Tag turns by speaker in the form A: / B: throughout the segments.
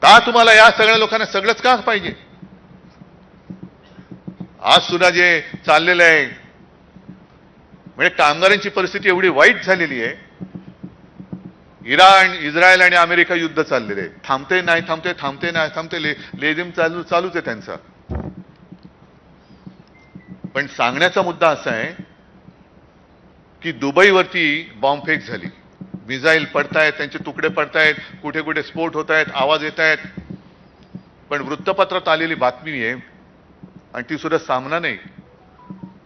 A: का तुम्हाला या सगळ्या लोकांना सगळंच का पाहिजे? आज सुद्धा जे चाललेलं आहे म्हणजे कामगारांची परिस्थिती एवढी वाईट झालेली आहे. इराण, इस्रायल आणि अमेरिका युद्ध चाललेले आहे. थांबते नाही थांबते, थांबते नाही थांबते, लेझिम चालूच आहे त्यांचा. पण सांगण्याचा मुद्दा असा आहे की दुबईवरती बॉम्बफेक झाली, मिसाईल पडतायत, त्यांचे तुकडे पडतायत, कुठे कुठे स्फोट होत आहेत, आवाज येत आहेत. पण वृत्तपत्रात आलेली बातमी आहे आणि ती सुद्धा सामना नाही,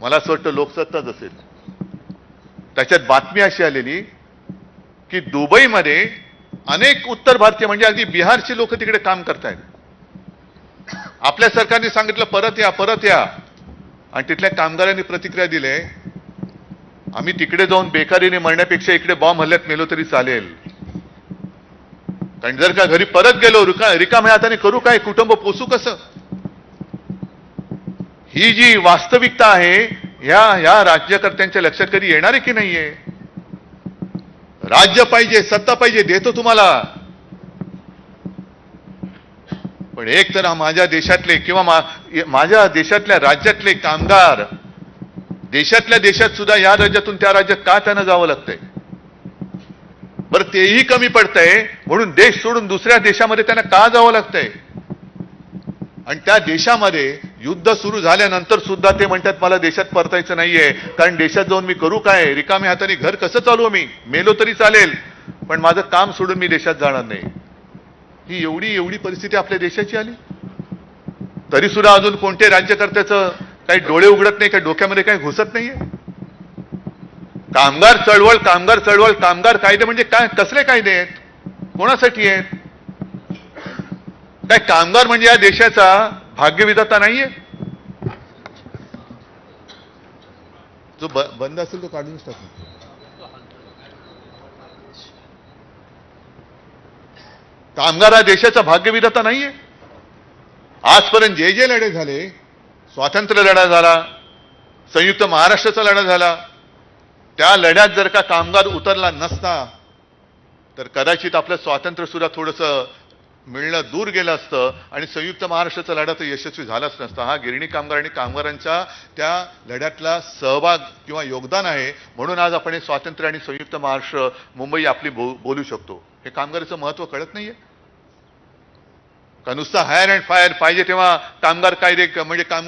A: मला असं वाटतं लोकसत्ताच असेल. त्याच्यात बातमी अशी आलेली की दुबईमध्ये अनेक उत्तर भारतीय म्हणजे अगदी बिहारचे लोक तिकडे काम करतायत. आपल्या सरकारने सांगितलं परत या परत या, आणि तिथल्या कामगारांनी प्रतिक्रिया दिली, आम्ही तिकडे जाऊन बेकारीने मरण्यापेक्षा इकडे बॉम्ब हल्ल्यात मेलो तरी चालेल. कारण जर का घरी परत गेलो रिकाम्या हाताने करू काय, कुटुंब पोसू कसं? ही जी वास्तविकता आहे ह्या राज्यकर्त्यांच्या लक्षात कधी येणार आहे की नाहीये? राज्य पाहिजे, सत्ता पाहिजे, देतो तुम्हाला. पण एक तर माझ्या देशातले किंवा माझ्या देशातल्या राज्यातले कामगार देशातल्या देशात सुद्धा या राज्यातून त्या राज्यात का त्यांना जावं लागतंय? बरं तेही कमी पडतंय म्हणून देश सोडून दुसऱ्या देशामध्ये त्यांना का जावं लागतंय? आणि त्या देशामध्ये युद्ध सुरू झाल्यानंतर सुद्धा ते म्हणतात मला देशात परतायचं नाहीये, कारण देशात जाऊन मी करू काय? रिकाम्या हाताने घर कसं चालवू? मी मेलो तरी चालेल पण माझं काम सोडून मी देशात जाणार नाही. ही एवढी परिस्थिती आपल्या देशाची आली तरी सुद्धा अजून कोणत्या राज्यकर्त्याचं काही डोळे उघडत नाही, काही डोक्यामध्ये काही घुसत नाहीये. कामगार चळवळ, कामगार चळवळ, कामगार कायदे म्हणजे काय? कसले कायदे आहेत? कोणासाठी आहेत? काय कामगार म्हणजे या देशाचा भाग्यविधाता नाहीये? जो बंद असेल तो काढूनच टाकू. कामगार हा देशाचा भाग्यविधाता नाहीये? आजपर्यंत जे लढे झाले, स्वातंत्र्य लढा झाला, संयुक्त महाराष्ट्राचा लढा झाला, त्या लढ्यात जर का कामगार उतरला नसता तर कदाचित आपलं स्वातंत्र्य सुद्धा थोडंसं मिळणं दूर गेलं असतं आणि संयुक्त महाराष्ट्राचा लढा तर यशस्वी झालाच नसता. हा गिरणी कामगार आणि कामगारांच्या त्या लढ्यातला सहभाग किंवा योगदान आहे, म्हणून आज आपण हे स्वातंत्र्य आणि संयुक्त महाराष्ट्र मुंबई आपली बोलू शकतो. हे कामगाराचं महत्त्व कळत नाहीये का? नुसतं हायर अँड फायर पाहिजे तेव्हा कामगार कायदे म्हणजे कामगार